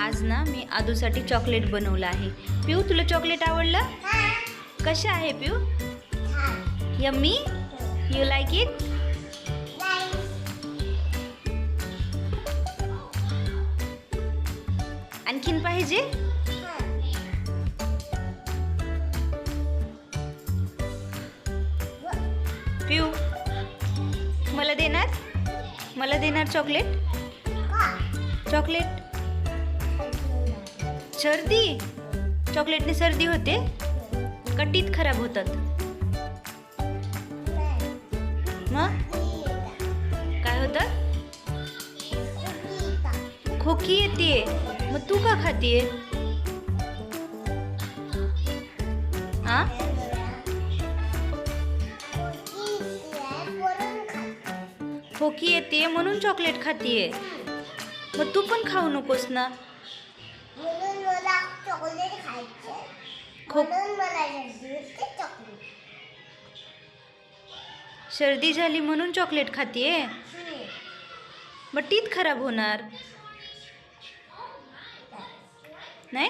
आज ना मी आदूसाठी चॉकलेट बनवलं आहे. पिऊ, तुला चॉकलेट आवडलं? कसं आहे पिऊ? यम्मी? You like it? आणखीन पाहिजे? पिऊ, मला देणार? मला देणार चॉकलेट? चॉकलेट? सर्दी? चॉकलेटने सर्दी होते? कटीत खराब होतात? मग काय होतं? खोकी येते. मग तू का खातीये? हा? खोकी येते म्हणून चॉकलेट खातीये. मग तू पण खाऊ नकोस ना. सर्दी झाली म्हणून चॉकलेट खातीये. मग टीथ खराब होणार नाही.